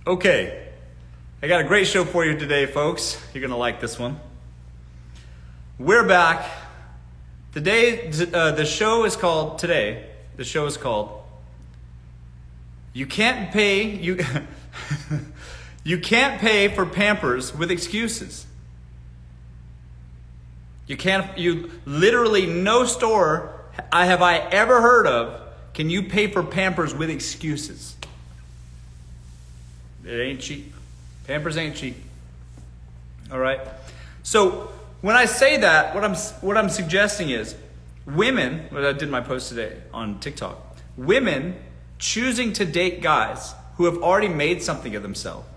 Okay, I got a great show for you today, folks. You're going to like this one. We're back. Today, the show is called, You Can't Pay, You Can't Pay for Pampers with Excuses. You literally no store have I ever heard of can you pay for Pampers with excuses. It ain't cheap. Pampers ain't cheap. All right. So when I say that, what I'm suggesting is women, what I did in my post today on TikTok, women choosing to date guys who have already made something of themselves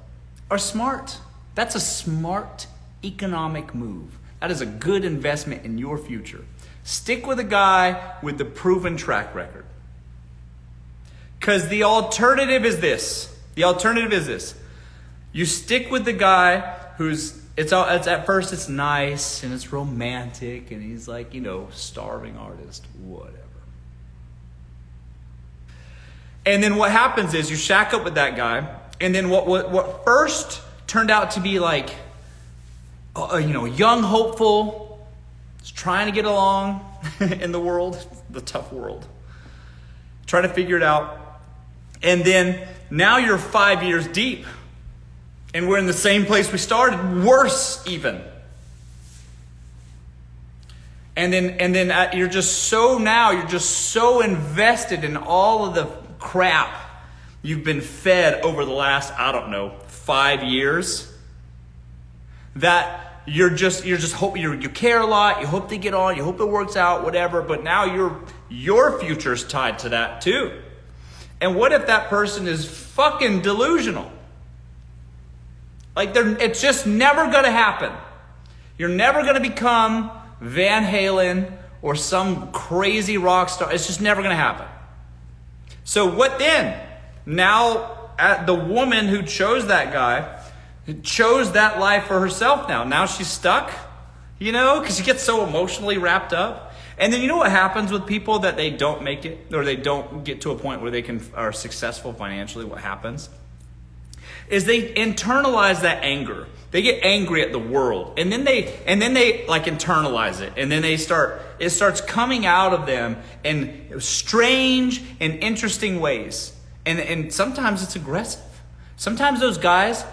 are smart. That's a smart economic move. That is a good investment in your future. Stick with a guy with the proven track record. Because the alternative is this. You stick with the guy who's, it's at first it's nice and it's romantic and he's like, starving artist, whatever. And then what happens is you shack up with that guy, and then what first turned out to be like, young hopeful, is trying to get along in the world, the tough world, trying to figure it out. And then now you're 5 years deep and we're in the same place we started, worse even. And then you're just so invested in all of the crap you've been fed over the last, 5 years, that you're just hoping you care a lot, you hope they get on, you hope it works out, whatever, but now your future's tied to that too. And what if that person is fucking delusional? Like it's just never gonna happen. You're never gonna become Van Halen or some crazy rock star. It's just never gonna happen. So what then? Now the woman who chose that guy chose that life for herself now. Now she's stuck, because she gets so emotionally wrapped up. And then you know what happens with people that they don't make it, or they don't get to a point where they are successful financially? What happens is they internalize that anger. They get angry at the world, and then they like internalize it, and then it starts coming out of them in strange and interesting ways. And sometimes it's aggressive. Sometimes those guys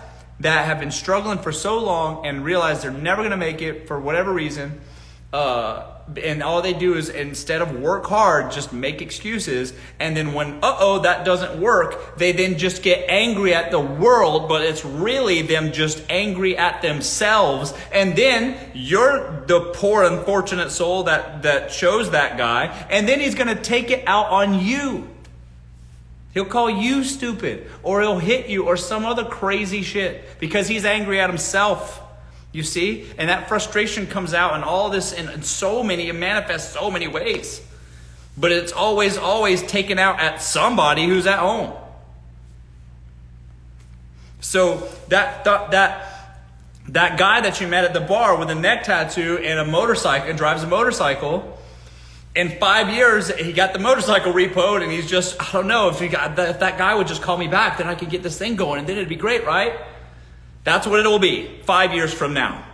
that have been struggling for so long and realize they're never going to make it for whatever reason, and all they do is, instead of work hard, just make excuses. And then when, that doesn't work, they then just get angry at the world, but it's really them just angry at themselves. And then you're the poor, unfortunate soul that chose that guy. And then he's going to take it out on you. He'll call you stupid, or he'll hit you, or some other crazy shit, because he's angry at himself. You see? And that frustration comes out in all this, and it manifests so many ways. But it's always taken out at somebody who's at home. So that guy that you met at the bar with a neck tattoo and a motorcycle, and drives a motorcycle, in 5 years, he got the motorcycle repoed, and he's just, I don't know, if that guy would just call me back, then I could get this thing going, and then it'd be great, right? That's what it will be 5 years from now.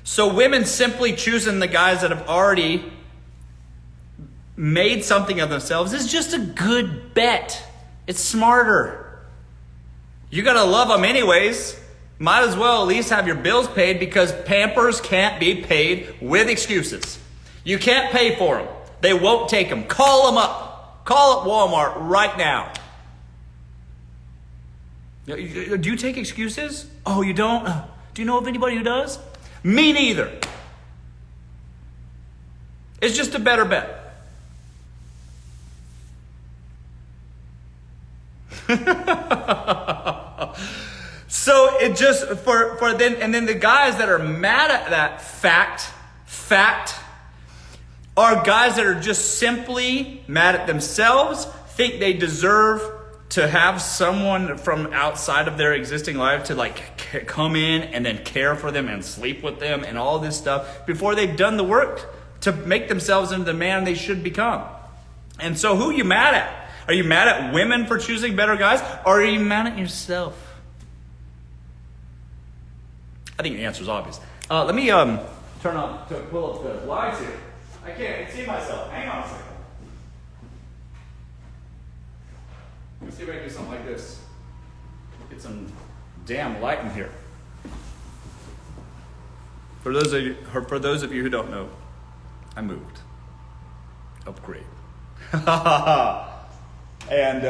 So women simply choosing the guys that have already made something of themselves is just a good bet. It's smarter. You got to love them anyways. Might as well at least have your bills paid, because Pampers can't be paid with excuses. You can't pay for them. They won't take them. Call them up. Call up Walmart right now. Do you take excuses? Oh, you don't? Do you know of anybody who does? Me neither. It's just a better bet. So it just and then the guys that are mad at that fact are guys that are just simply mad at themselves, think they deserve to have someone from outside of their existing life to come in and then care for them and sleep with them and all this stuff before they've done the work to make themselves into the man they should become. And so who you mad at? Are you mad at women for choosing better guys? Or are you mad at yourself? I think the answer is obvious. Let me turn on to pull up the lights here. I can't see myself. Hang on a second. Let's see if I can do something like this. Get some damn light in here. For those of you who don't know, I moved. Upgrade. And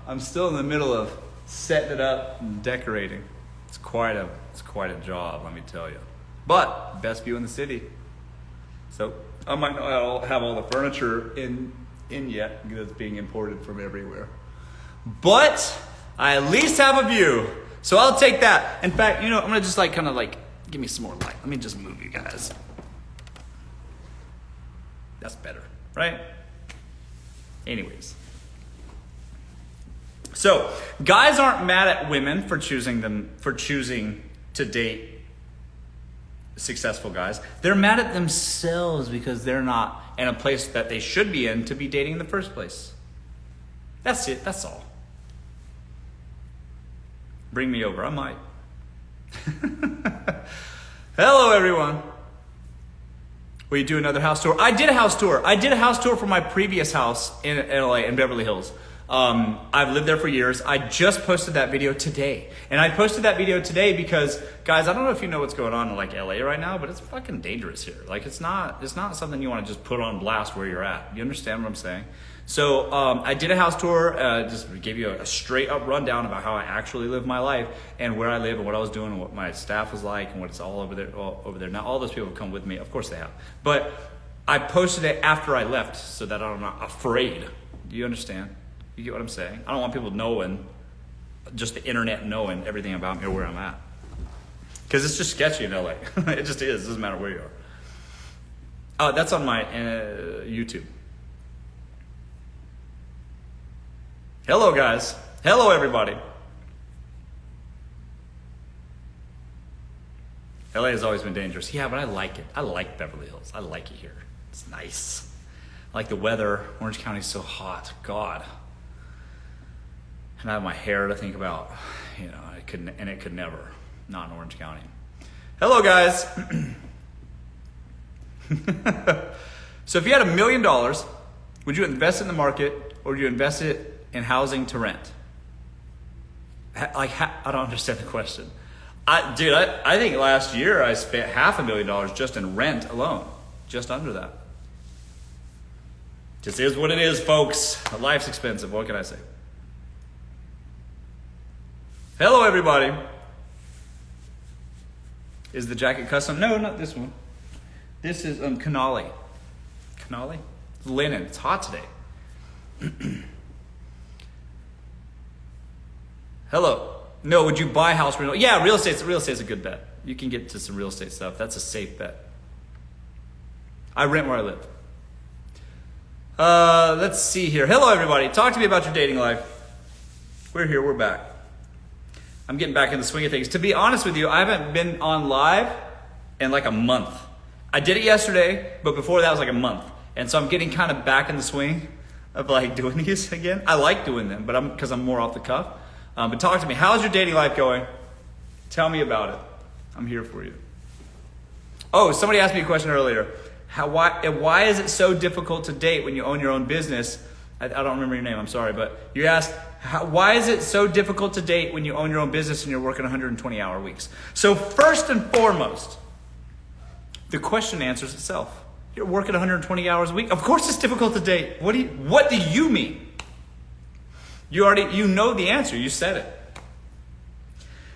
I'm still in the middle of setting it up and decorating. It's quite a job, let me tell you. But best view in the city. So I might not have all the furniture in yet because it's being imported from everywhere. But I at least have a view. So I'll take that. In fact, I'm gonna just give me some more light. Let me just move you guys. That's better, right? Anyways. So, guys aren't mad at women for choosing to date successful guys. They're mad at themselves because they're not in a place that they should be in to be dating in the first place. That's it. That's all. Bring me over. I might. Hello, everyone. Will you do another house tour? I did a house tour. I did a house tour for my previous house in LA, in Beverly Hills. I've lived there for years. I just posted that video today. And I posted that video today because, guys, I don't know if you know what's going on in LA right now, but it's fucking dangerous here. It's not something you want to just put on blast where you're at. You understand what I'm saying? So I did a house tour, just gave you a straight up rundown about how I actually live my life and where I live and what I was doing and what my staff was like and what it's all over there. Now, all those people have come with me. Of course they have. But I posted it after I left so that I'm not afraid. Do you understand? You get what I'm saying? I don't want people knowing, just the internet knowing everything about me or where I'm at. Because it's just sketchy in LA. It just is. It doesn't matter where you are. That's on my YouTube. Hello, guys. Hello, everybody. LA has always been dangerous. Yeah, but I like it. I like Beverly Hills. I like it here. It's nice. I like the weather. Orange County's so hot. God. And I have my hair to think about. It could never. Not in Orange County. Hello, guys. So if you had $1 million, would you invest it in the market or would you invest it in housing to rent? I don't understand the question. I think last year I spent $500,000 just in rent alone. Just under that. Just is what it is, folks. Life's expensive. What can I say? Hello, everybody. Is the jacket custom? No, not this one. This is Canali. Canali? It's linen. It's hot today. Hello. No, would you buy house rental? Yeah, real estate's a good bet. You can get to some real estate stuff. That's a safe bet. I rent where I live. Let's see here. Hello, everybody. Talk to me about your dating life. We're here. We're back. I'm getting back in the swing of things. To be honest with you, I haven't been on live in a month. I did it yesterday, but before that was a month. And so I'm getting kind of back in the swing of doing these again. I like doing them, but because I'm more off the cuff. But talk to me. How's your dating life going? Tell me about it. I'm here for you. Oh, somebody asked me a question earlier. Why is it so difficult to date when you own your own business? I don't remember your name. I'm sorry. But you asked, why is it so difficult to date when you own your own business and you're working 120-hour weeks? So first and foremost, the question answers itself. You're working 120 hours a week. Of course it's difficult to date. What do you mean? You know the answer. You said it.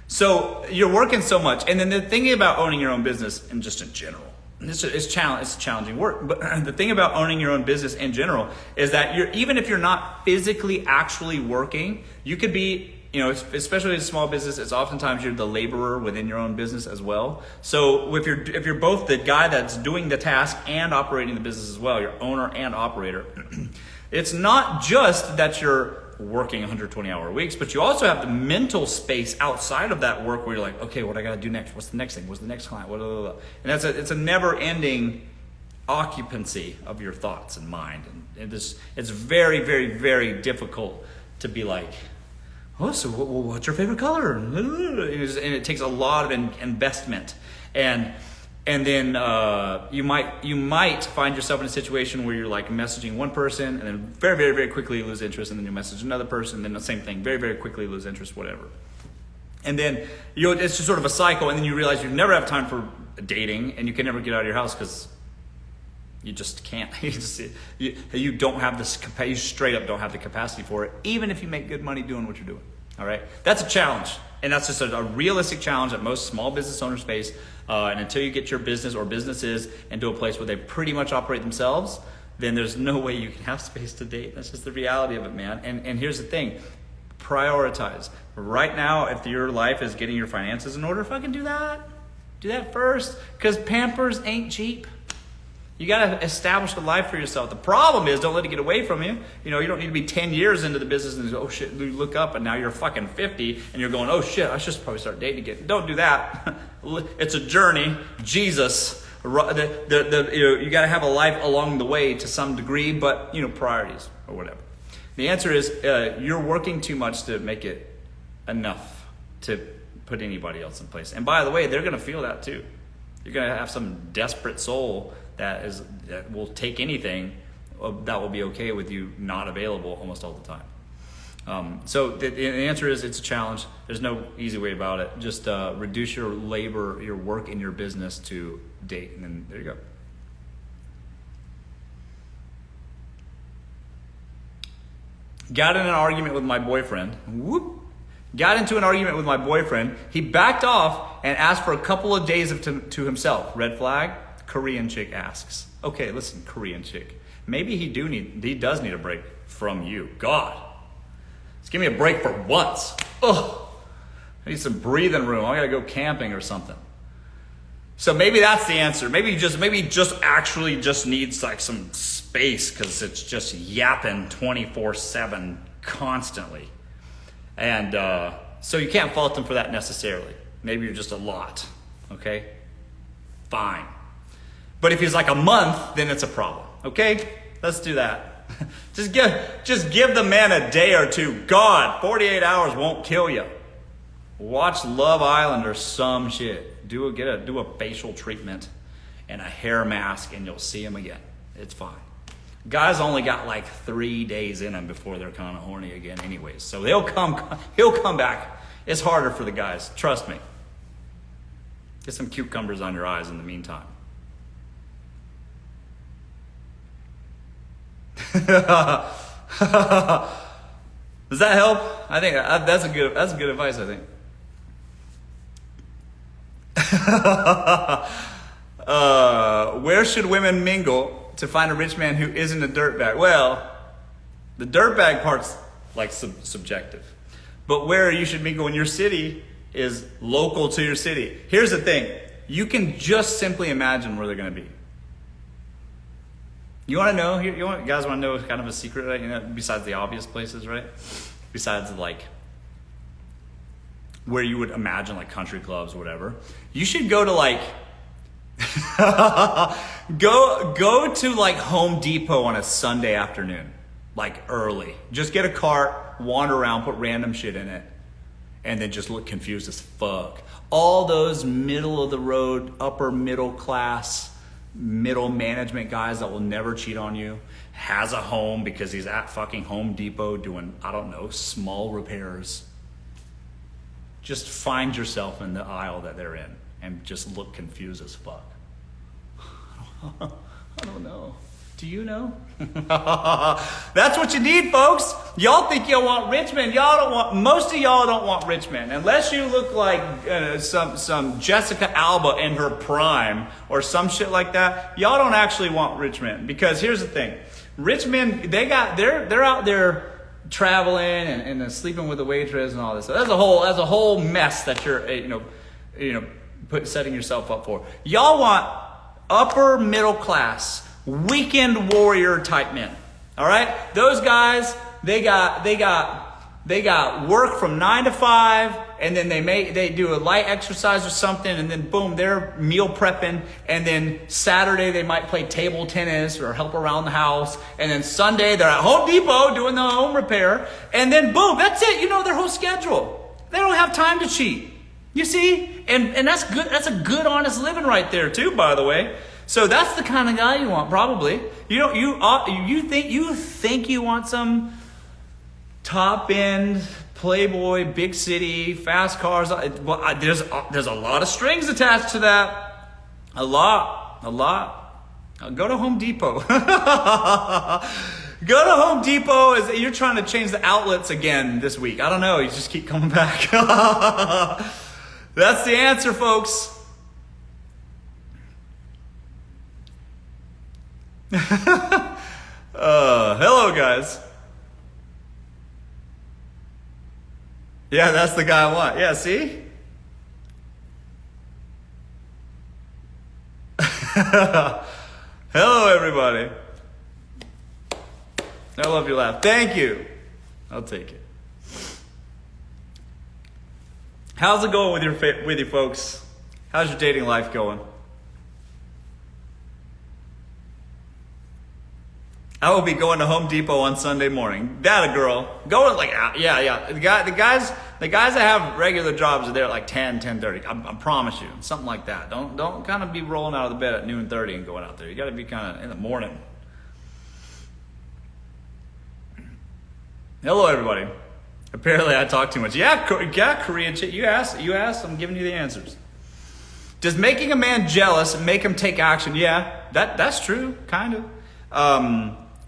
So you're working so much. And then the thing about owning your own business and just in general, it's challenging work. But the thing about owning your own business in general is that even if you're not physically actually working, you could be, especially in a small business, it's oftentimes you're the laborer within your own business as well. So if you're both the guy that's doing the task and operating the business as well, you're owner and operator, it's not just that you're working 120-hour weeks, but you also have the mental space outside of that work where you're okay, what I got to do next? What's the next thing? What's the next client? And it's a never-ending occupancy of your thoughts and mind. And it's very, very, very difficult to be like, oh, so what's your favorite color? And it takes a lot of investment. And then you might find yourself in a situation where you're like messaging one person and then very, very, very quickly lose interest, and then you message another person, and then the same thing, very, very quickly lose interest, whatever. And then it's just sort of a cycle, and then you realize you never have time for dating, and you can never get out of your house because you just can't. You don't have this capacity. You straight up don't have the capacity for it, even if you make good money doing what you're doing. All right, that's a challenge, and that's just a realistic challenge that most small business owners face. And until you get your business or businesses into a place where they pretty much operate themselves, then there's no way you can have space to date. That's just the reality of it, man. And here's the thing: prioritize. Right now, if your life is getting your finances in order, fucking do that. Do that first, because Pampers ain't cheap. You got to establish a life for yourself. The problem is, don't let it get away from you. You know, you don't need to be 10 years into the business and go, oh shit, you look up and now you're fucking 50 and you're going, oh shit, I should probably start dating again. Don't do that. It's a journey. Jesus, you got to have a life along the way to some degree, but priorities or whatever. The answer is you're working too much to make it enough to put anybody else in place. And by the way, they're going to feel that too. You're going to have some desperate soul that will take anything that will be okay with you not available almost all the time. So the answer is it's a challenge. There's no easy way about it. Just reduce your labor, your work in your business to date, and then there you go. Got in an argument with my boyfriend. Got into an argument with my boyfriend. He backed off and asked for a couple of days to himself. Red flag. Korean chick asks. Okay, listen, Korean chick. Maybe he does need a break from you. God, just give me a break for once. Ugh, I need some breathing room. I gotta go camping or something. So maybe that's the answer. Maybe he just actually needs like some space because it's just yapping 24/7 constantly. And so you can't fault him for that necessarily. Maybe you're just a lot. Okay, fine. But if he's like a month, then it's a problem. Okay? Let's do that. Just give the man a day or two. God, 48 hours won't kill you. Watch Love Island or some shit. Do a facial treatment and a hair mask and you'll see him again. It's fine. Guys only got like 3 days in them before they're kind of horny again anyways. So he'll come back. It's harder for the guys. Trust me. Get some cucumbers on your eyes in the meantime. Does that help? I think that's good advice, I think. Where should women mingle to find a rich man who isn't a dirtbag? Well, the dirtbag part's like subjective. But where you should mingle in your city is local to your city. Here's the thing. You can just simply imagine where they're going to be. You want to know? You guys want to know kind of a secret, right? Besides the obvious places, right? Besides like where you would imagine like country clubs or whatever. You should go to like go to like Home Depot on a Sunday afternoon, like early. Just get a cart, wander around, put random shit in it, and then just look confused as fuck. All those middle of the road, upper middle class, middle management guys that will never cheat on you, has a home because he's at fucking Home Depot doing, I don't know, small repairs. Just find yourself in the aisle that they're in and just look confused as fuck. I don't know. Do you know? That's what you need, folks. Y'all think y'all want rich men. Most of y'all don't want rich men. Unless you look like some Jessica Alba in her prime or some shit like that, y'all don't actually want rich men. Because here's the thing. Rich men, they're out there traveling and sleeping with the waitress and all this. So that's a whole mess that you're setting yourself up for. Y'all want upper middle class, weekend warrior type men. All right? Those guys, they got They got work from 9 to 5, and then they do a light exercise or something, and then boom, they're meal prepping, and then Saturday they might play table tennis or help around the house, and then Sunday they're at Home Depot doing the home repair, and then boom, that's it. You know their whole schedule. They don't have time to cheat. You see? And that's good. That's a good, honest living right there too, by the way. So that's the kind of guy you want, probably. You think you want some top end playboy, big city, fast cars. Well, there's a lot of strings attached to that. A lot. Go to Home Depot. Go to Home Depot. You're trying to change the outlets again this week. I don't know. You just keep coming back. That's the answer, folks. Hello, guys. Yeah, that's the guy I want. Yeah, see? Hello, everybody. I love your laugh. Thank you. I'll take it. How's it going with you folks? How's your dating life going? I will be going to Home Depot on Sunday morning. That a girl. Going like, yeah. The guys that have regular jobs are there at like 10, 10:30. I promise you. Something like that. Don't kind of be rolling out of the bed at noon 30 and going out there. You got to be kind of in the morning. Hello, everybody. Apparently I talk too much. Yeah, Korean chick. You asked, I'm giving you the answers. Does making a man jealous make him take action? Yeah, that's true, kind of.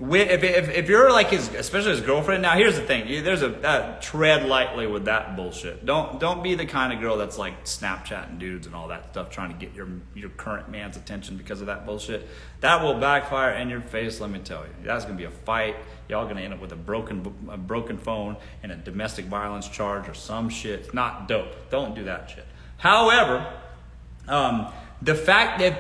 If you're like especially his girlfriend. Now here's the thing. There's tread lightly with that bullshit. Don't be the kind of girl that's like Snapchatting dudes and all that stuff, trying to get your current man's attention because of that bullshit. That will backfire in your face. Let me tell you, that's gonna be a fight. Y'all gonna end up with a broken phone and a domestic violence charge or some shit. It's not dope. Don't do that shit. However, the fact that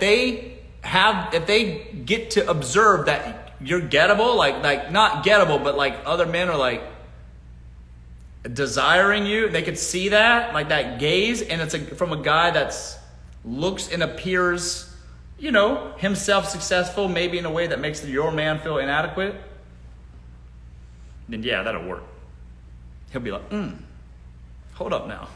if they get to observe that you're gettable, like not gettable, but like other men are like desiring you, they could see that, like that gaze, and it's from a guy that's looks and appears, himself successful, maybe in a way that makes your man feel inadequate, then yeah, that'll work. He'll be like, hold up now.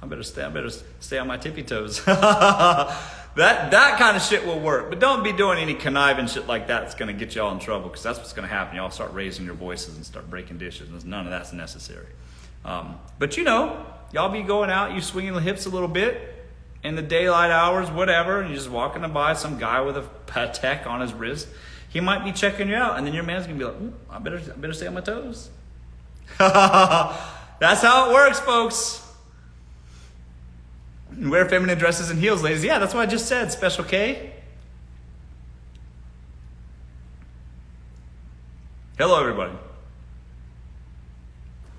I better stay on my tippy toes. That kind of shit will work. But don't be doing any conniving shit like that. It's going to get y'all in trouble, because that's what's going to happen. Y'all start raising your voices and start breaking dishes. And none of that's necessary. But y'all be going out, you swinging the hips a little bit in the daylight hours, whatever, and you're just walking by some guy with a Patek on his wrist. He might be checking you out, and then your man's going to be like, I better stay on my toes. That's how it works, folks. Wear feminine dresses and heels, ladies. Yeah, that's what I just said. Special K. Hello, everybody.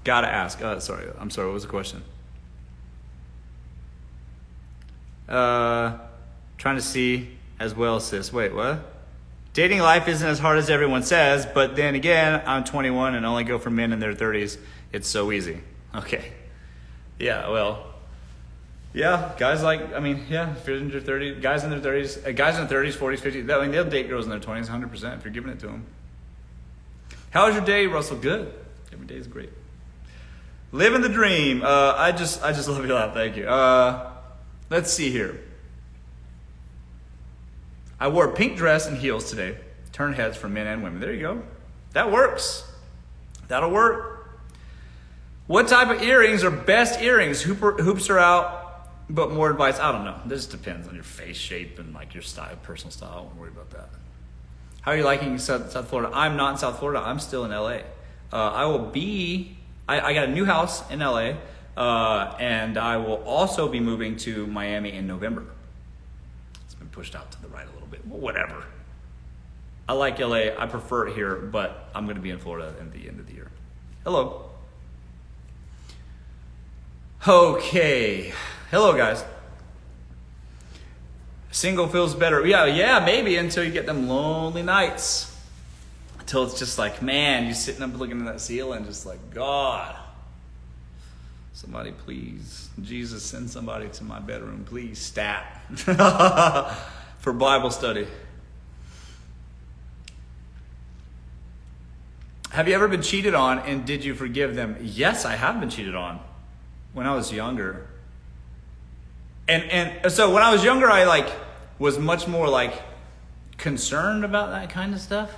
Gotta ask. Sorry. I'm sorry. What was the question? Trying to see as well, sis. Wait, what? Dating life isn't as hard as everyone says, but then again, I'm 21 and only go for men in their 30s. It's so easy. Okay. Yeah, well... Yeah, guys if you're in your 30s, guys in their 30s, 40s, 50s, they'll date girls in their 20s 100% if you're giving it to them. How was your day, Russell? Good. Every day is great. Living the dream. I just love your laugh. Thank you. Let's see here. I wore a pink dress and heels today. Turn heads for men and women. There you go. That works. That'll work. What type of earrings are best earrings? Hoops are out. But more advice, I don't know. This depends on your face shape and like your style, personal style. I won't worry about that. How are you liking South Florida? I'm not in South Florida. I'm still in LA. I got a new house in LA, and I will also be moving to Miami in November. It's been pushed out to the right a little bit. Well, whatever. I like LA. I prefer it here, but I'm going to be in Florida at the end of the year. Hello. Okay. Hello, guys. Single feels better. Yeah, maybe until you get them lonely nights. Until it's just like, man, you're sitting up looking at that ceiling just like, God, Somebody please. Jesus, send somebody to my bedroom, please. Stat. For Bible study. Have you ever been cheated on and did you forgive them? Yes, I have been cheated on when I was younger. And so when I was younger, I was much more concerned about that kind of stuff.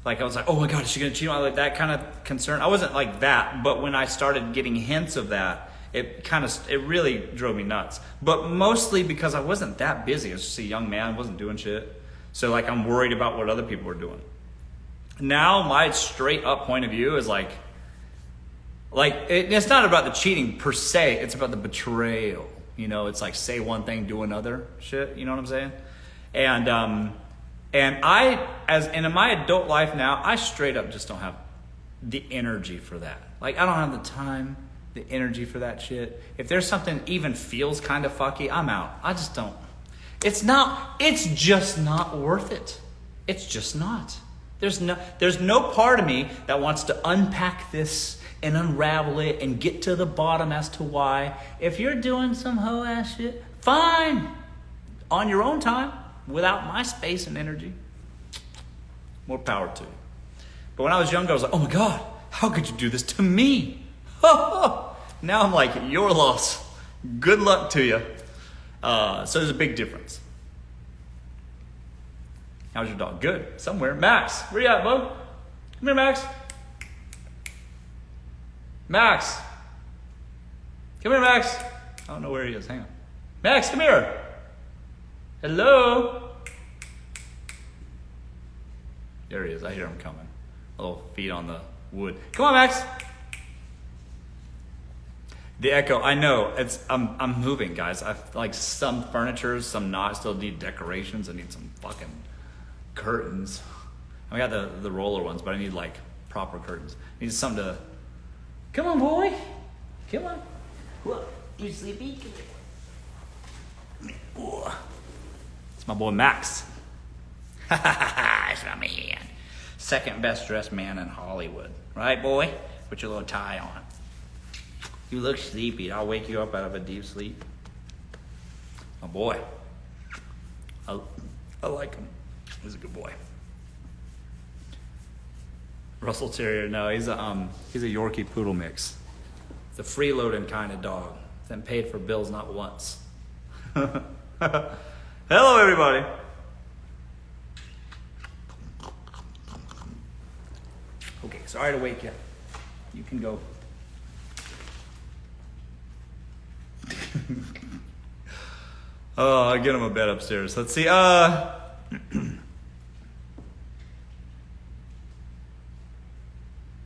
I was like, oh my God, is she going to cheat on me? That kind of concern. I wasn't like that, but when I started getting hints of that, it really drove me nuts. But mostly because I wasn't that busy. I was just a young man, wasn't doing shit. So I'm worried about what other people were doing. Now my straight up point of view is it's not about the cheating per se, it's about the betrayal. It's say one thing, do another shit, you know what I'm saying? And in my adult life now, I straight up just don't have the energy for that. I don't have the time, the energy for that shit. If there's something even feels kind of fucky, I'm out. I just don't. It's just not worth it. It's just not. There's no part of me that wants to unpack this and unravel it and get to the bottom as to why. If you're doing some hoe ass shit, fine. On your own time, without my space and energy. More power to you. But when I was younger, I was like, oh my God, how could you do this to me? Now I'm like, your loss. Good luck to you. So there's a big difference. How's your dog? Good. Somewhere. Max, where you at, bud? Come here, Max. Max. Come here, Max. I don't know where he is. Hang on. Max, come here. Hello. There he is. I hear him coming. Little feet on the wood. Come on, Max. The echo. I know. I'm moving, guys. I some furniture, some not. Still need decorations. I need some fucking curtains. I got the roller ones, but I need proper curtains. I need something to. Come on, boy. Come on. Whoa. You sleepy? Whoa. It's my boy Max. It's my man. Second best dressed man in Hollywood. Right, boy? Put your little tie on. You look sleepy. I'll wake you up out of a deep sleep. My boy. I like him. He's a good boy. Russell Terrier, no, he's a Yorkie Poodle mix. It's a freeloading kind of dog. Then paid for bills not once. Hello, everybody. Okay, sorry to wake you. You can go. Oh, I'll get him a bed upstairs. Let's see.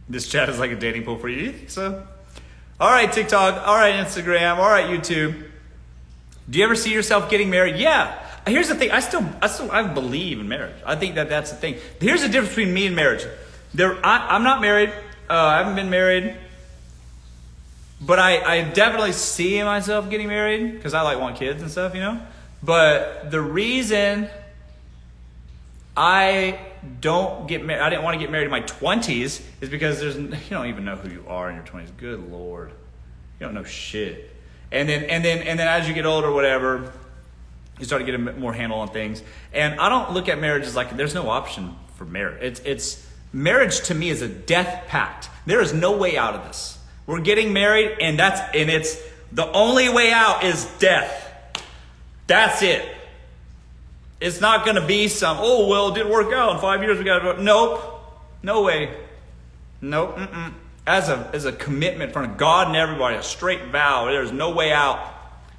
This chat is like a dating pool for you. You think so? All right, TikTok. All right, Instagram. All right, YouTube. Do you ever see yourself getting married? Yeah. Here's the thing. I believe in marriage. I think that's the thing. Here's the difference between me and marriage. I'm not married. I haven't been married. But I definitely see myself getting married because I want kids and stuff, But the reason I don't get married, I didn't want to get married in my 20s, is because you don't even know who you are in your 20s. Good Lord. You don't know shit. And then as you get older, whatever, you start to get a more handle on things. And I don't look at marriage as there's no option for marriage. It's marriage to me is a death pact. There is no way out of this. We're getting married, and it's the only way out is death. That's it. It's not going to be it didn't work out in 5 years. We got to. Nope. No way. Nope. As a commitment in front of God and everybody, a straight vow. There's no way out.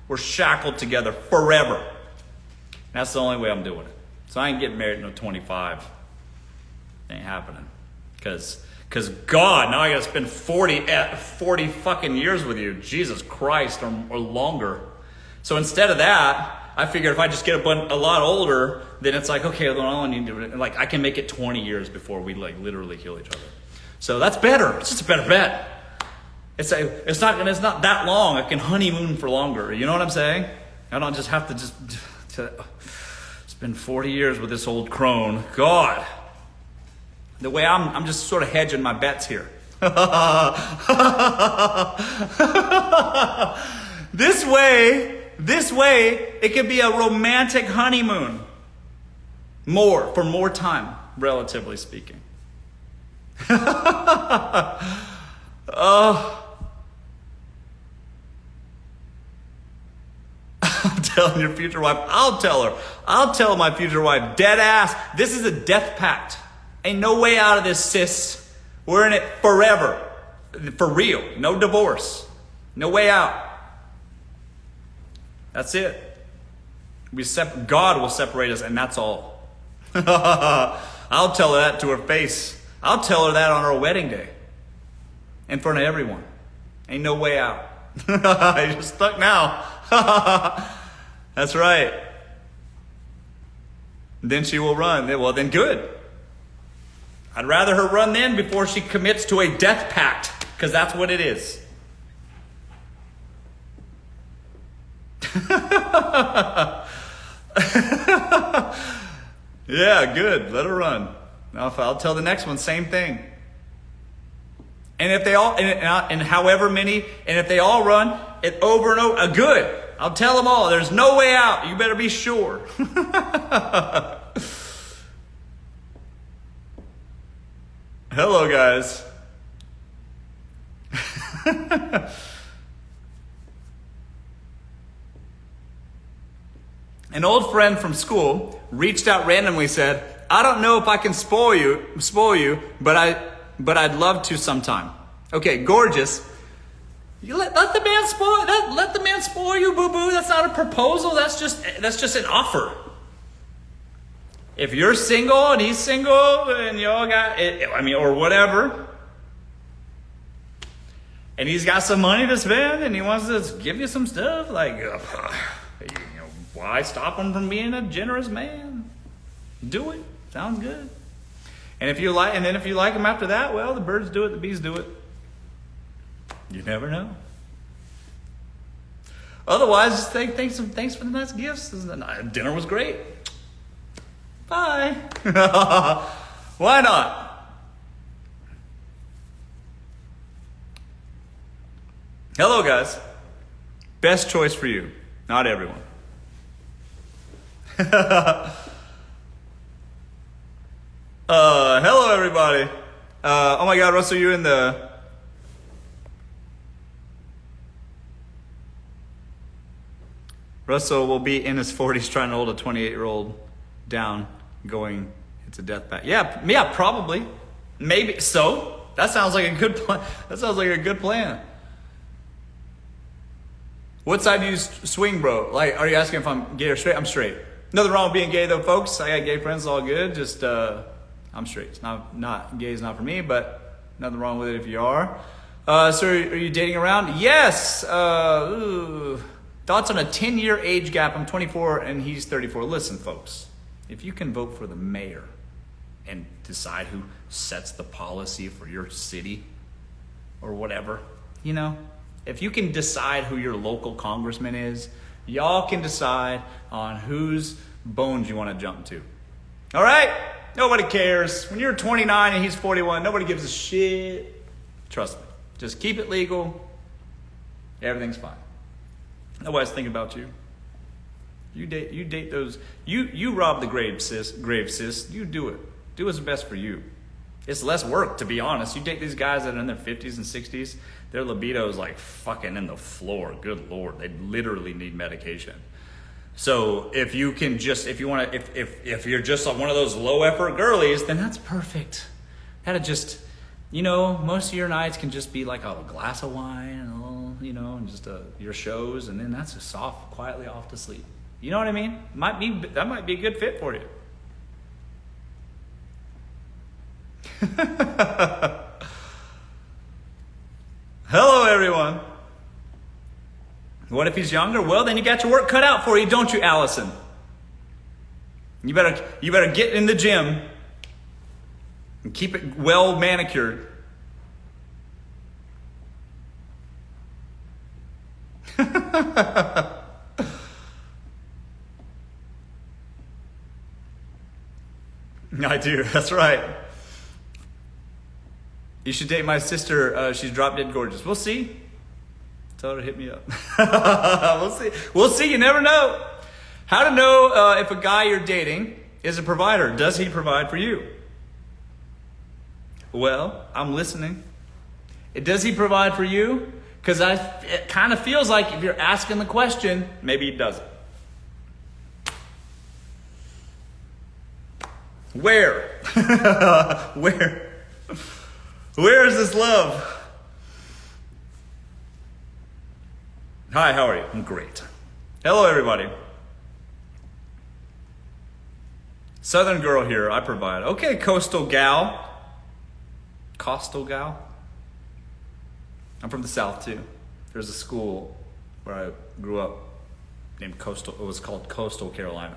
We're shackled together forever. And that's the only way I'm doing it. So I ain't getting married until 25. Ain't happening. Because God, now I got to spend 40 fucking years with you. Jesus Christ, or longer. So instead of that, I figured if I just get a lot older, then it's okay, then all I need to do, I can make it 20 years before we literally kill each other. So that's better. It's just a better bet. It's not that long. I can honeymoon for longer. You know what I'm saying? I don't just have to spend 40 years with this old crone. God. The way I'm just sort of hedging my bets here. This way, it could be a romantic honeymoon. For more time, relatively speaking. Oh. I'm telling your future wife, I'll tell her. I'll tell my future wife, dead ass, this is a death pact. Ain't no way out of this, sis. We're in it forever. For real. No divorce. No way out. That's it. God will separate us, and that's all. I'll tell her that to her face. I'll tell her that on her wedding day. In front of everyone. Ain't no way out. You're stuck now. That's right. Then she will run. Well, then good. I'd rather her run then before she commits to a death pact, because that's what it is. Yeah, good. Let her run. I'll tell the next one, same thing. And if they all, and however many, and if they all run it over and over, good. I'll tell them all. There's no way out. You better be sure. Hello, guys. An old friend from school reached out randomly, said, I don't know if I can spoil you, but I'd love to sometime. Okay, gorgeous. You let the man spoil you, boo-boo. That's not a proposal. That's just an offer. If you're single and he's single and y'all got it, or whatever, and he's got some money to spend and he wants to give you some stuff, why stop him from being a generous man? Do it. Sounds good. And if you like him after that, well, the birds do it, the bees do it. You never know. Otherwise, just thanks for the nice gifts. Dinner was great. Bye. Why not? Hello, guys. Best choice for you. Not everyone. Hello, everybody. Oh my God, Russell, you're in the... Russell will be in his 40s trying to hold a 28-year-old down, going, it's a death pact. Yeah, probably. Maybe. So, that sounds like a good plan. What side do you swing, bro? Are you asking if I'm gay or straight? I'm straight. Nothing wrong with being gay, though, folks. I got gay friends, it's all good. Just, I'm straight. It's not gay is not for me, but nothing wrong with it if you are. So are you dating around? Yes. Thoughts on a 10-year age gap? I'm 24 and he's 34. Listen, folks, if you can vote for the mayor and decide who sets the policy for your city or whatever, if you can decide who your local congressman is, y'all can decide on whose bones you want to jump to. All right? Nobody cares. When you're 29 and he's 41, nobody gives a shit. Trust me. Just keep it legal. Everything's fine. Nobody's thinking about you. You date those. You rob the grave, sis. You do it. Do what's best for you. It's less work, to be honest. You date these guys that are in their 50s and 60s, their libido is like fucking in the floor. Good Lord. They literally need medication. So if you're just like one of those low effort girlies, then that's perfect. That'll just, most of your nights can just be like a glass of wine and and just your shows, and then that's just quietly off to sleep. You know what I mean? That might be a good fit for you. Hello, everyone. What if he's younger? Well, then you got your work cut out for you, don't you, Allison? You better get in the gym and keep it well manicured. I do. That's right. You should date my sister. She's drop dead gorgeous. We'll see. Tell her to hit me up. We'll see. We'll see. You never know. How to know if a guy you're dating is a provider. Does he provide for you? Well, I'm listening. Does he provide for you? Because it kind of feels like if you're asking the question, maybe he doesn't. Where? Where? Where is this love? Hi, how are you? I'm great. Hello, everybody. Southern girl here, I provide. Okay, coastal gal. Coastal gal? I'm from the South, too. There's a school where I grew up named Coastal. It was called Coastal Carolina.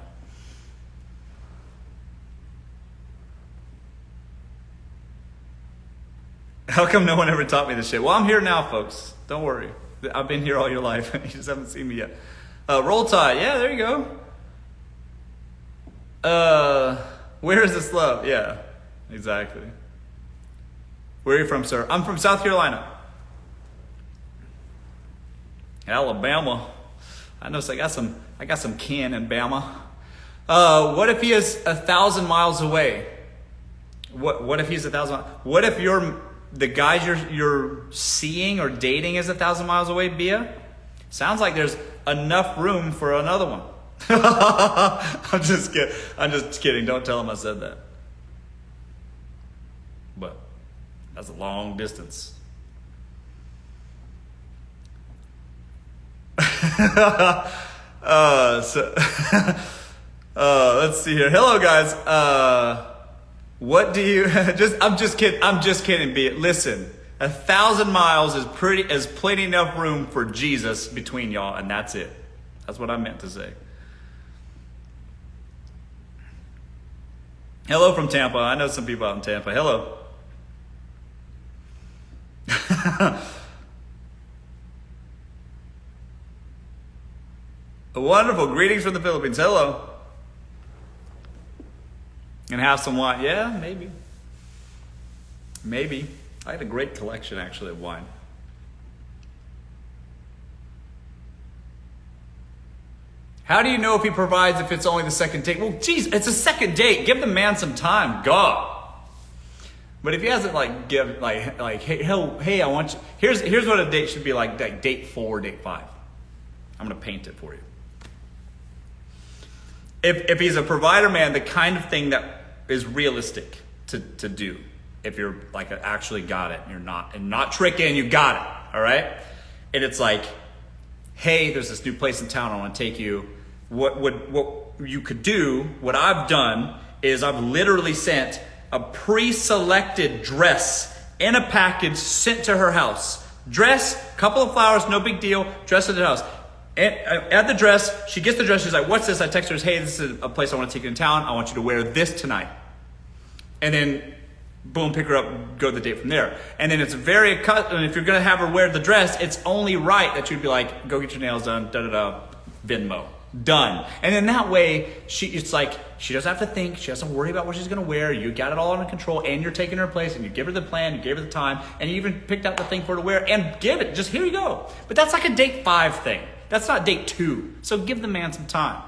How come no one ever taught me this shit? Well, I'm here now, folks. Don't worry. I've been here all your life. You just haven't seen me yet. Roll Tide. Yeah, there you go. Where is this love? Yeah, exactly. Where are you from, sir? I'm from South Carolina. Alabama. I know. So I got some kin in Bama. What if he is 1,000 miles away? What if he's 1,000 miles? What if the guys you're seeing or dating is 1,000 miles away, Bia? Sounds like there's enough room for another one. I'm just kidding. Don't tell him I said that. But that's a long distance. Let's see here. Hello, guys. What do you I'm just kidding, B. Listen, 1,000 miles is plenty enough room for Jesus between y'all, and that's it. That's what I meant to say. Hello from Tampa. I know some people out in Tampa. Hello. Wonderful. Greetings from the Philippines. Hello. And have some wine. Yeah, maybe. Maybe. I had a great collection, actually, of wine. How do you know if he provides if it's only the second date? Well, geez, it's a second date. Give the man some time. God. But if he hasn't, hey, I want you. Here's what a date should be like date 4, date 5. I'm going to paint it for you. If he's a provider man, the kind of thing that is realistic to do, if you're like actually got it, and not tricking, you got it, all right? And it's like, hey, there's this new place in town, I want to take you. What you could do, what I've done is I've literally sent a pre-selected dress in a package sent to her house. Dress, couple of flowers, no big deal. Dress at the house. At the dress, she gets the dress. She's like, what's this? I text her, hey, this is a place I want to take you in town. I want you to wear this tonight. And then, boom, pick her up, go to the date from there. And then it's very, and if you're going to have her wear the dress, it's only right that you'd be like, go get your nails done, Venmo. Done. And then that way, it's like, she doesn't have to think. She doesn't worry about what she's going to wear. You got it all under control, and you're taking her place, and you give her the plan, you gave her the time, and you even picked out the thing for her to wear, and give it. Just here you go. But that's like a date 5 thing. That's not date 2. So give the man some time.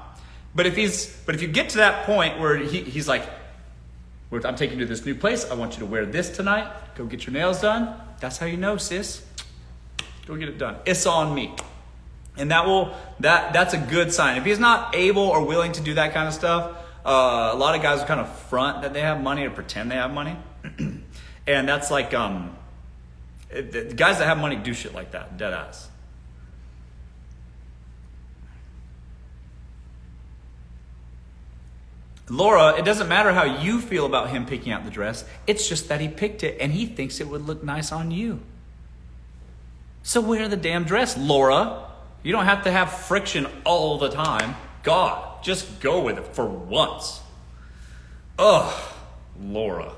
But if you get to that point where he's like, I'm taking you to this new place. I want you to wear this tonight. Go get your nails done. That's how you know, sis. Go get it done. It's on me. And that's a good sign. If he's not able or willing to do that kind of stuff, a lot of guys will kind of front that they have money or pretend they have money. And that's like, the guys that have money do shit like that, dead ass. Laura, it doesn't matter how you feel about him picking out the dress. It's just that he picked it and he thinks it would look nice on you. So wear the damn dress, Laura. You don't have to have friction all the time. God, just go with it for once. Ugh, Laura.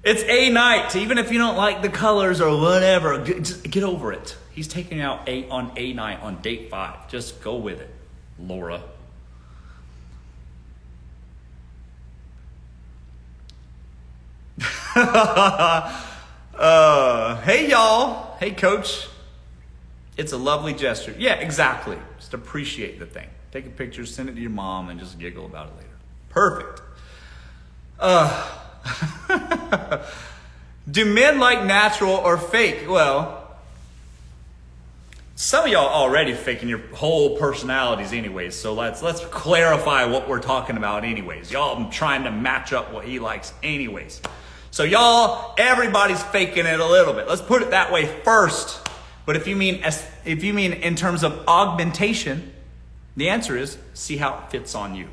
It's a night. Even if you don't like the colors or whatever, just get over it. He's taking out on a night on date 5. Just go with it, Laura. Hey y'all. Hey coach. It's a lovely gesture. Yeah, exactly. Just appreciate the thing. Take a picture, send it to your mom, and just giggle about it later. Perfect. Do men like natural or fake? Well, some of y'all already faking your whole personalities anyways, so let's clarify what we're talking about anyways. Y'all trying to match up what he likes anyways. So y'all, everybody's faking it a little bit. Let's put it that way first. But if you mean in terms of augmentation, the answer is see how it fits on you.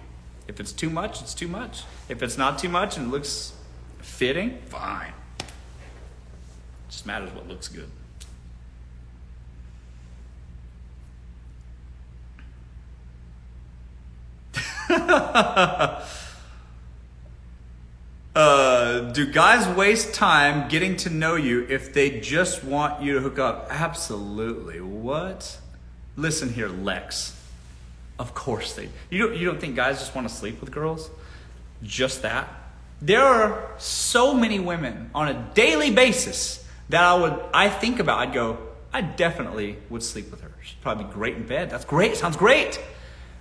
If it's too much, it's too much. If it's not too much and it looks fitting, fine. Just matters what looks good. Do guys waste time getting to know you if they just want you to hook up? Absolutely. What? Listen here, Lex. Of course they. You don't think guys just want to sleep with girls? Just that? There are so many women on a daily basis that I think about. I'd go, I definitely would sleep with her. She'd probably be great in bed. That's great. Sounds great.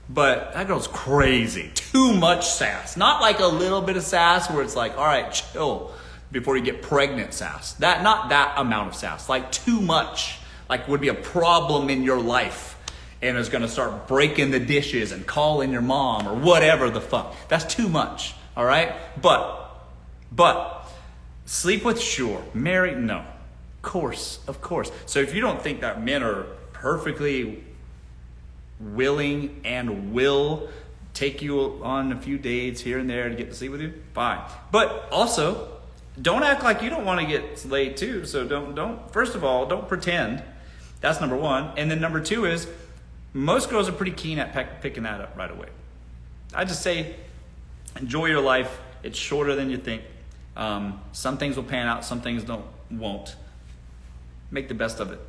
But that girl's crazy. Too much sass. Not like a little bit of sass where it's like, all right, chill before you get pregnant sass. Not that amount of sass. Like too much. Like would be a problem in your life and is going to start breaking the dishes and calling your mom or whatever the fuck. That's too much. All right? But sleep with, sure. Marry, no. Of course. So if you don't think that men are perfectly willing and will take you on a few dates here and there to get to sleep with you, fine. But also, don't act like you don't want to get laid too. So don't. First of all, don't pretend. That's number one. And then number two is, most girls are pretty keen at picking that up right away. I just say, enjoy your life. It's shorter than you think. Some things will pan out. Some things won't. Make the best of it.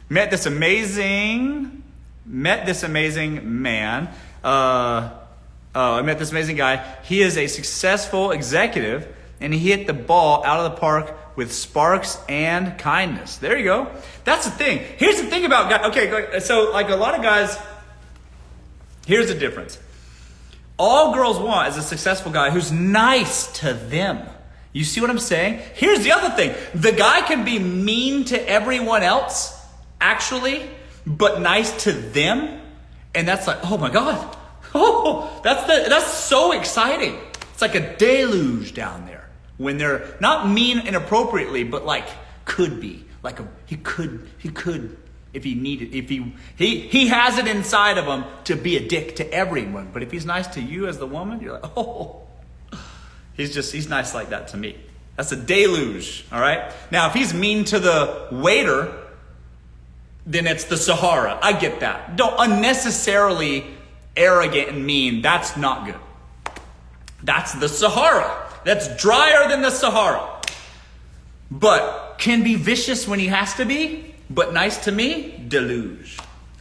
Met this amazing man. I met this amazing guy. He is a successful executive, and he hit the ball out of the park with sparks and kindness. There you go. That's the thing. Here's the thing about guys. Okay, so like a lot of guys, here's the difference. All girls want is a successful guy who's nice to them. You see what I'm saying? Here's the other thing. The guy can be mean to everyone else, actually, but nice to them. And that's like, oh my God. Oh, that's so exciting. It's like a deluge down there when they're not mean inappropriately, but like could be. Like he could if he needed, if he has it inside of him to be a dick to everyone. But if he's nice to you as the woman, you're like, oh, he's nice like that to me. That's a deluge, all right? Now, if he's mean to the waiter, then it's the Sahara. I get that. Don't unnecessarily arrogant and mean. That's not good. That's the Sahara. That's drier than the Sahara. But can be vicious when he has to be, but nice to me, deluge.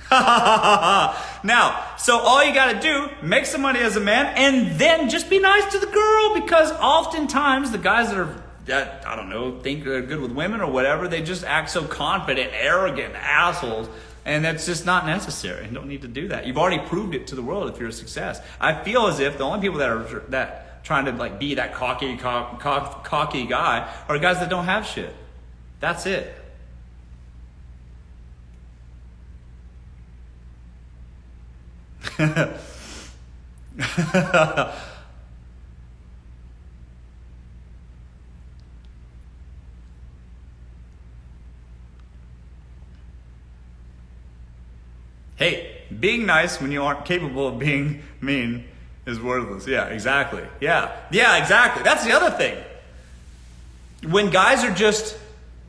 Now, so all you got to do, make some money as a man, and then just be nice to the girl, because oftentimes the guys that I don't know, think they're good with women or whatever, they just act so confident, arrogant assholes, and that's just not necessary. You don't need to do that. You've already proved it to the world if you're a success. I feel as if the only people that trying to like be that cocky guy are guys that don't have shit. That's it. Hey, being nice when you aren't capable of being mean is worthless. Yeah, exactly. Yeah, exactly. That's the other thing. When guys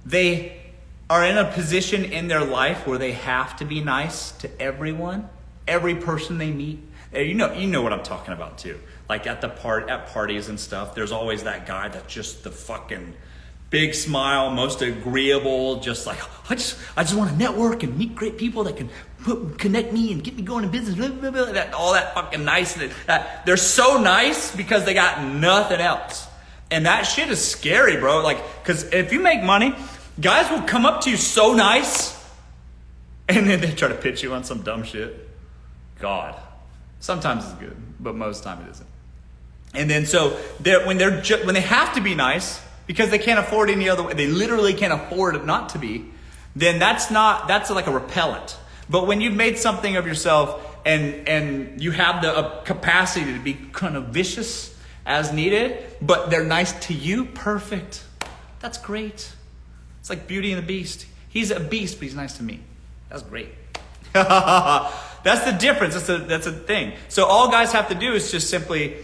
they are in a position in their life where they have to be nice to everyone, every person they meet. You know what I'm talking about too. Like at parties and stuff, there's always that guy that's just the fucking big smile, most agreeable, just like, I just want to network and meet great people that can connect me and get me going in business, blah, blah, blah, that, all that fucking nice. They're so nice because they got nothing else. And that shit is scary, bro. Like, because if you make money, guys will come up to you so nice, and then they try to pitch you on some dumb shit. God. Sometimes it's good, but most of the time it isn't. And then so when they have to be nice because they can't afford any other way, they literally can't afford it not to be, then that's like a repellent. But when you've made something of yourself and you have the capacity to be kind of vicious as needed, but they're nice to you, perfect. That's great. It's like Beauty and the Beast. He's a beast, but he's nice to me. That's great. That's the difference. That's a thing. So all guys have to do is just simply,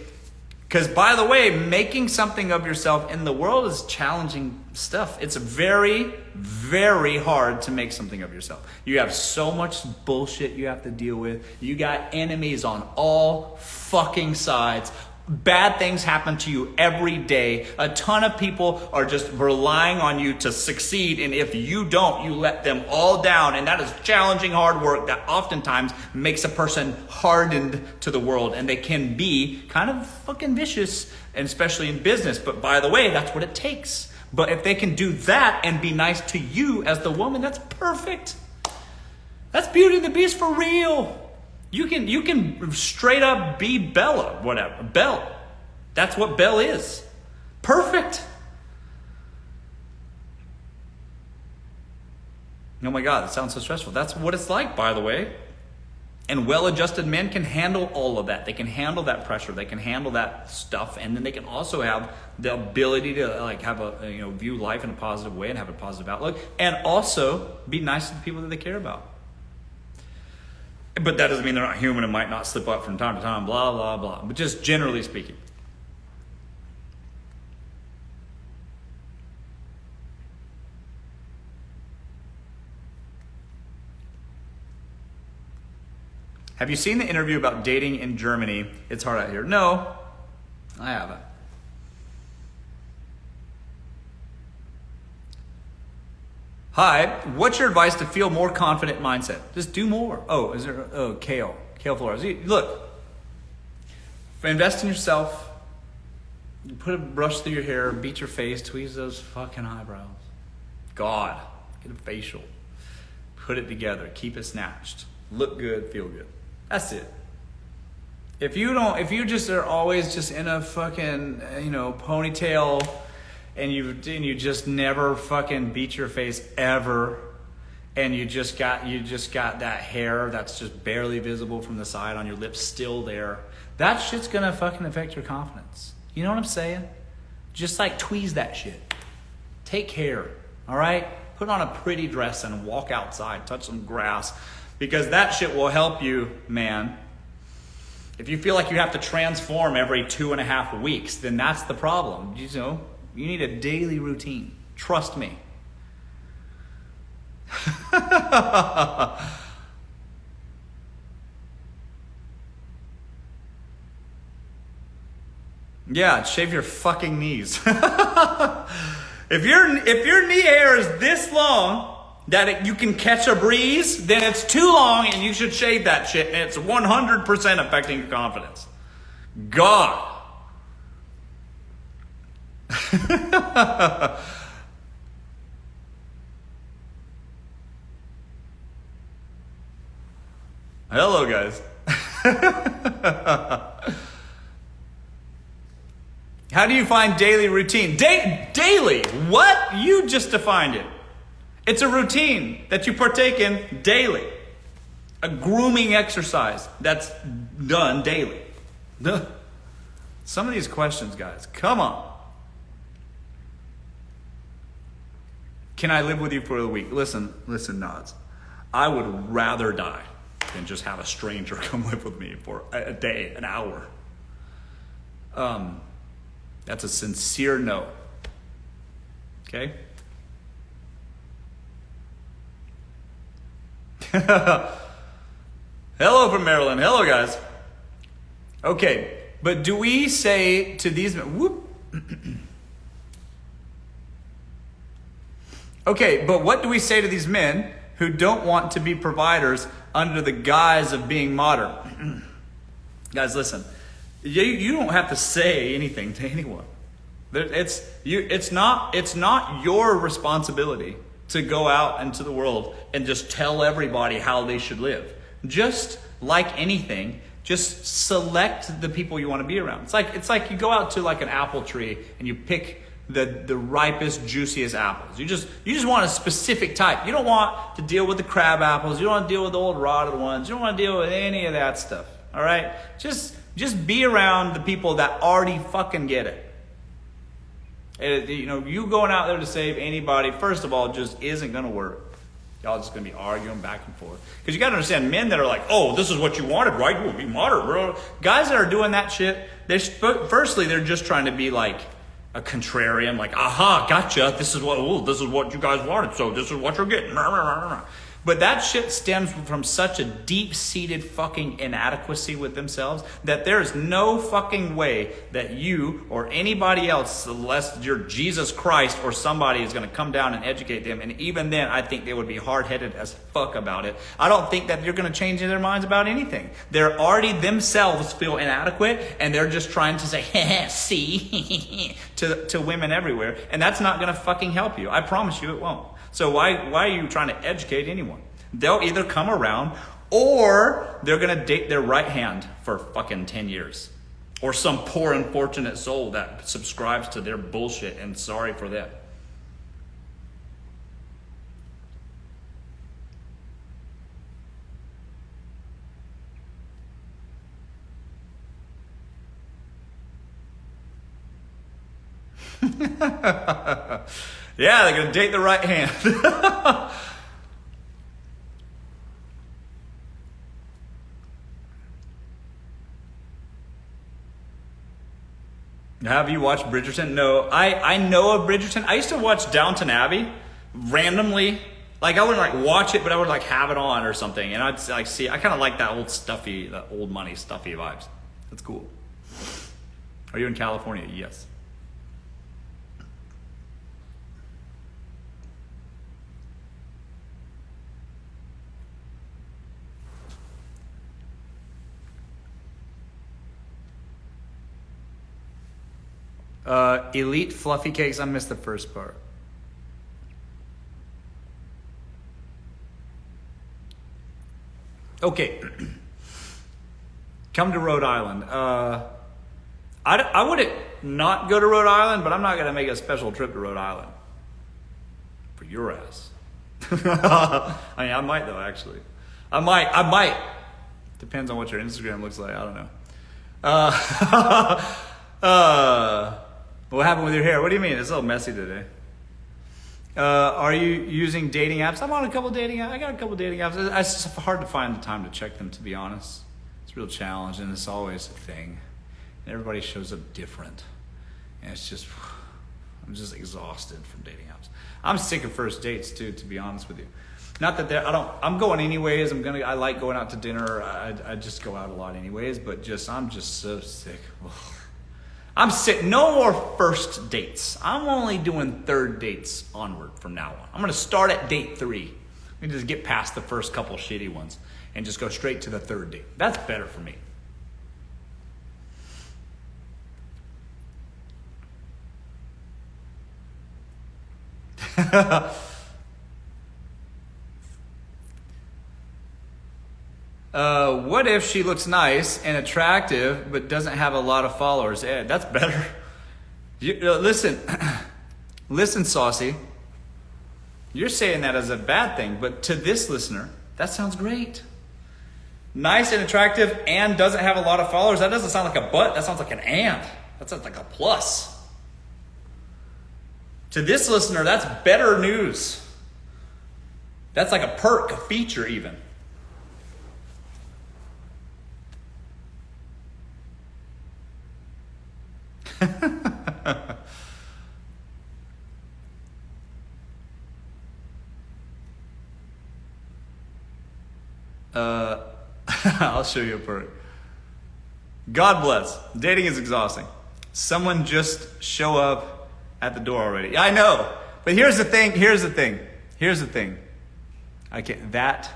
because by the way, making something of yourself in the world is challenging stuff. It's very, very hard to make something of yourself. You have so much bullshit you have to deal with. You got enemies on all fucking sides. Bad things happen to you every day. A ton of people are just relying on you to succeed. And if you don't, you let them all down. And that is challenging, hard work that oftentimes makes a person hardened to the world. And they can be kind of fucking vicious, and especially in business. But by the way, that's what it takes. But if they can do that and be nice to you as the woman, that's perfect. That's Beauty and the Beast for real. You can straight up be Bella, whatever. Belle. That's what Belle is. Perfect. Oh my God, that sounds so stressful. That's what it's like, by the way. And well-adjusted men can handle all of that. They can handle that pressure. They can handle that stuff. And then they can also have the ability to like have view life in a positive way and have a positive outlook. And also be nice to the people that they care about. But that doesn't mean they're not human and might not slip up from time to time, blah, blah, blah. But just generally speaking. Have you seen the interview about dating in Germany? It's hard out here. No, I haven't. Hi, what's your advice to feel more confident mindset? Just do more. Kale Flores. Look, invest in yourself. Put a brush through your hair, beat your face, tweeze those fucking eyebrows. God, get a facial. Put it together. Keep it snatched. Look good, feel good. That's it. If you just are always just in a fucking, ponytail, and you just never fucking beat your face ever, and you just got that hair that's just barely visible from the side on your lips still there, that shit's gonna fucking affect your confidence. You know what I'm saying? Just like tweeze that shit. Take care, all right? Put on a pretty dress and walk outside, touch some grass, because that shit will help you, man. If you feel like you have to transform every 2.5 weeks, then that's the problem. You need a daily routine. Trust me. Yeah, shave your fucking knees. If your knee hair is this long that you can catch a breeze, then it's too long and you should shave that shit, and it's 100% affecting your confidence. God. Hello, guys. How do you find daily routine? Daily? What? You just defined it. It's a routine that you partake in daily. A grooming exercise that's done daily. Some of these questions, guys, come on. Can I live with you for a week? Listen, Nods. I would rather die than just have a stranger come live with me for a day, an hour. That's a sincere no. Okay? Hello from Maryland. Hello, guys. Okay, but do we say to these men, whoop. Okay, but what do we say to these men who don't want to be providers under the guise of being modern? Guys, listen. You don't have to say anything to anyone. It's not your responsibility to go out into the world and just tell everybody how they should live. Just like anything, just select the people you want to be around. It's like you go out to like an apple tree and you pick the ripest, juiciest apples. You just want a specific type. You don't want to deal with the crab apples. You don't want to deal with the old rotted ones. You don't want to deal with any of that stuff. All right? Just be around the people that already fucking get it. You going out there to save anybody, first of all, just isn't going to work. Y'all just going to be arguing back and forth. Because you got to understand, men that are like, oh, this is what you wanted, right? You will be modern, bro. Guys that are doing that shit, firstly, they're just trying to be like a contrarian, like, aha, gotcha. This is what you guys wanted, so this is what you're getting. But that shit stems from such a deep-seated fucking inadequacy with themselves that there's no fucking way that you or anybody else, unless you're Jesus Christ or somebody, is going to come down and educate them. And even then, I think they would be hard-headed as fuck about it. I don't think that you're going to change their minds about anything. They're already themselves feel inadequate, and they're just trying to say, see, to women everywhere. And that's not going to fucking help you. I promise you it won't. So why are you trying to educate anyone? They'll either come around or they're going to date their right hand for fucking 10 years. Or some poor unfortunate soul that subscribes to their bullshit, and sorry for that. Yeah, they're going to date the right hand. Have you watched Bridgerton? No, I know of Bridgerton. I used to watch Downton Abbey randomly. Like I wouldn't like watch it, but I would like have it on or something. And I'd like see, I kind of like that old money stuffy vibes. That's cool. Are you in California? Yes. Elite fluffy cakes. I missed the first part. Okay. Come to Rhode Island. I wouldn't not go to Rhode Island, but I'm not going to make a special trip to Rhode Island. For your ass. I mean, I might though, actually. I might. Depends on what your Instagram looks like. I don't know. What happened with your hair? What do you mean? It's a little messy today. Are you using dating apps? I'm on a couple dating apps. I got a couple dating apps. It's just hard to find the time to check them, to be honest. It's a real challenge, and it's always a thing. And everybody shows up different. And it's just, I'm just exhausted from dating apps. I'm sick of first dates too, to be honest with you. Not that I'm going anyways. I like going out to dinner. I just go out a lot anyways, but I'm just so sick. I'm sick. No more first dates. I'm only doing third dates onward from now on. I'm going to start at date 3. We just get past the first couple shitty ones and just go straight to the third date. That's better for me. What if she looks nice and attractive but doesn't have a lot of followers? Yeah, that's better. Listen, Saucy. You're saying that as a bad thing, but to this listener, that sounds great. Nice and attractive and doesn't have a lot of followers. That doesn't sound like a but. That sounds like an and. That sounds like a plus. To this listener, that's better news. That's like a perk, a feature even. I'll show you a perk. God bless. Dating is exhausting. Someone just show up at the door already. I know. But here's the thing. Okay, that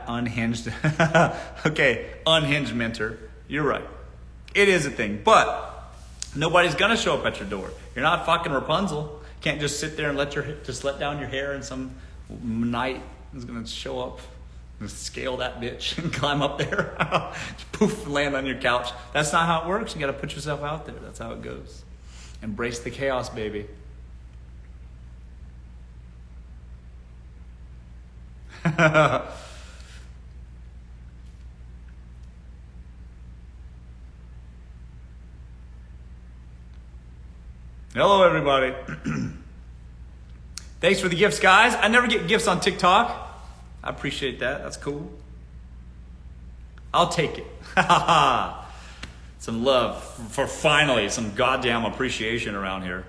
unhinged, okay, unhinged mentor, you're right. It is a thing, but nobody's gonna show up at your door. You're not fucking Rapunzel. You can't just sit there and let down your hair and some knight is gonna show up and scale that bitch and climb up there. Poof, land on your couch. That's not how it works. You gotta put yourself out there. That's how it goes. Embrace the chaos, baby. Hello, everybody. Thanks for the gifts, guys. I never get gifts on TikTok. I appreciate that. That's cool. I'll take it. Some love for finally some goddamn appreciation around here.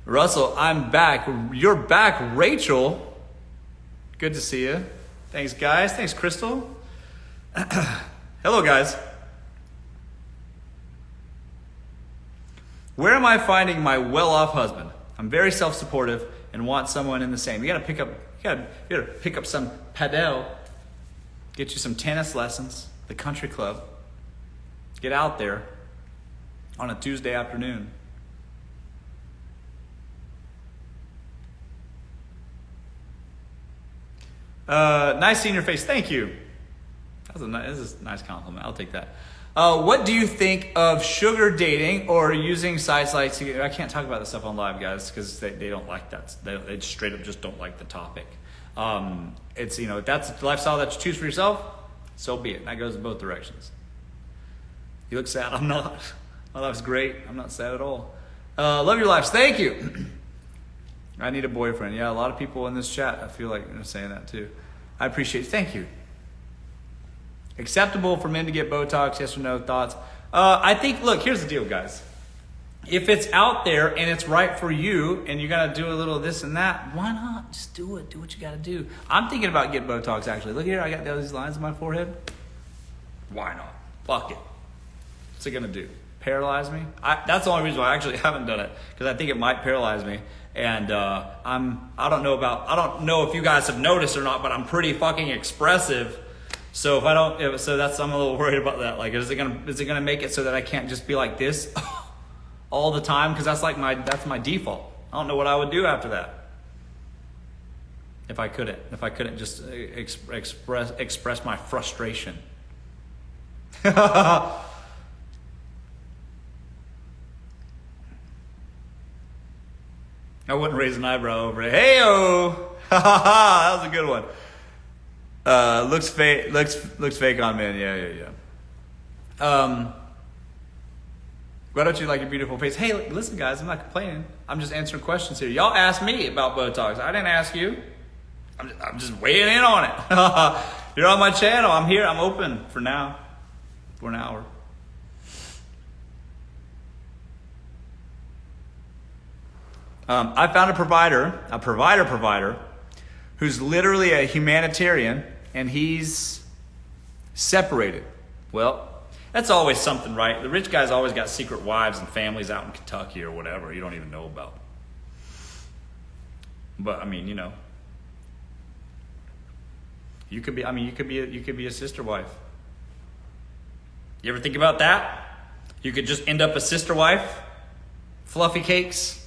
Russell, I'm back. You're back, Rachel. Good to see you. Thanks, guys. Thanks, Crystal. Hello, guys. Where am I finding my well-off husband? I'm very self-supportive and want someone in the same. You gotta pick up some padel, get you some tennis lessons, the country club. Get out there on a Tuesday afternoon. Nice seeing your face. Thank you. That's a nice compliment. I'll take that. What do you think of sugar dating or using sites like... I can't talk about this stuff on live, guys, because they don't like that. They straight up just don't like the topic. It's, if that's the lifestyle that you choose for yourself, so be it. And that goes in both directions. You look sad. I'm not. My life's great. I'm not sad at all. Love your lives. Thank you. I need a boyfriend. Yeah, a lot of people in this chat, I feel like they're saying that too. I appreciate it. Thank you. Acceptable for men to get Botox, yes or no? Thoughts? I think, look, here's the deal, guys. If it's out there and it's right for you and you got to do a little of this and that, why not? Just do it. Do what you got to do. I'm thinking about getting Botox, actually. Look here, I got these lines on my forehead. Why not? Fuck it. What's it going to do? Paralyze me? That's the only reason why I actually haven't done it, because I think it might paralyze me. And I don't know if you guys have noticed or not, but I'm pretty fucking expressive. So I'm a little worried about that. Like, is it gonna make it so that I can't just be like this all the time? Because that's my default. I don't know what I would do after that if I couldn't just express my frustration. I wouldn't raise an eyebrow over it. Hey-o! That was a good one. Looks fake on men. Yeah. Why don't you like your beautiful face? Hey, listen, guys, I'm not complaining. I'm just answering questions here. Y'all asked me about Botox. I didn't ask you. I'm just weighing in on it. You're on my channel. I'm here. I'm open for now. For an hour. I found a provider who's literally a humanitarian, and he's separated. Well, that's always something, right? The rich guy's always got secret wives and families out in Kentucky or whatever you don't even know about. But I mean, you could be a sister wife. You ever think about that? You could just end up a sister wife, fluffy cakes.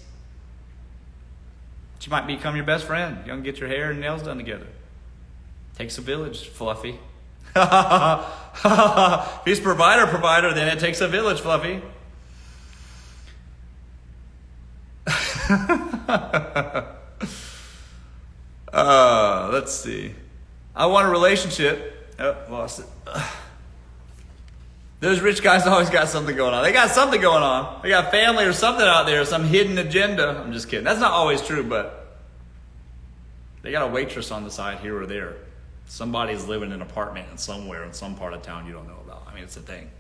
She might become your best friend. You can get your hair and nails done together. Takes a village, Fluffy. If he's provider, then it takes a village, Fluffy. Let's see. I want a relationship. Oh, lost it. Those rich guys always got something going on. They got something going on. They got family or something out there, some hidden agenda. I'm just kidding. That's not always true, but they got a waitress on the side here or there. Somebody's living in an apartment in somewhere in some part of town you don't know about. I mean, it's a thing.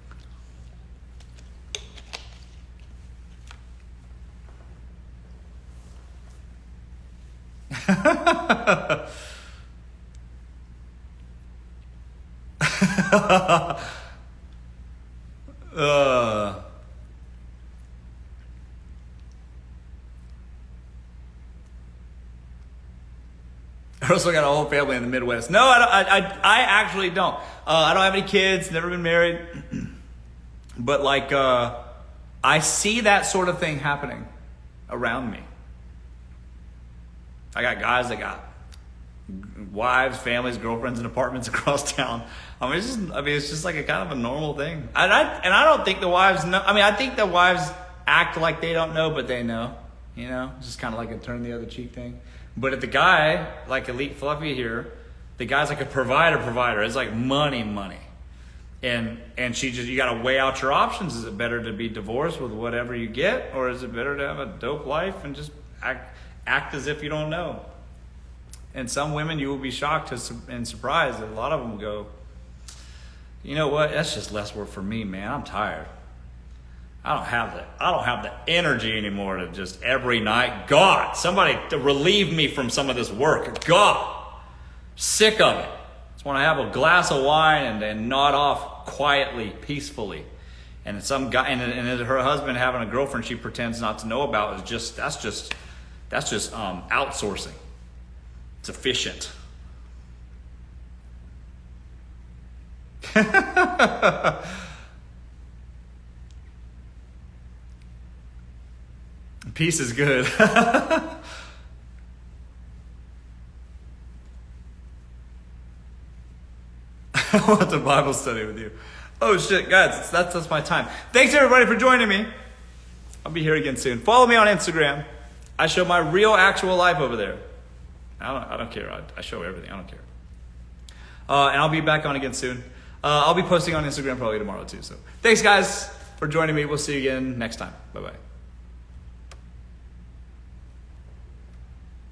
Russell got a whole family in the Midwest. No, I actually don't. I don't have any kids, never been married. But like, I see that sort of thing happening around me. I got guys that got wives, families, girlfriends, and apartments across town. It's just like a kind of a normal thing. And I don't think the wives know. I mean, I think the wives act like they don't know, but they know. You know, just kind of like a turn the other cheek thing. But if the guy, like Elite Fluffy here, the guy's like a provider. It's like money. And you got to weigh out your options. Is it better to be divorced with whatever you get, or is it better to have a dope life and just act as if you don't know? And some women, you will be shocked and surprised that a lot of them go, you know what? That's just less work for me, man. I'm tired. I don't have the energy anymore to just every night. God, somebody to relieve me from some of this work. God, sick of it. Just want to have a glass of wine and nod off quietly, peacefully. And some guy and her husband having a girlfriend she pretends not to know about is that's just outsourcing. It's efficient. Peace is good. I want the Bible study with you. Oh shit, guys, that's my time. Thanks everybody for joining me. I'll be here again soon. Follow me on Instagram. I show my real, actual life over there. I don't care. I show everything. I don't care. And I'll be back on again soon. I'll be posting on Instagram probably tomorrow too. So thanks guys for joining me. We'll see you again next time. Bye-bye.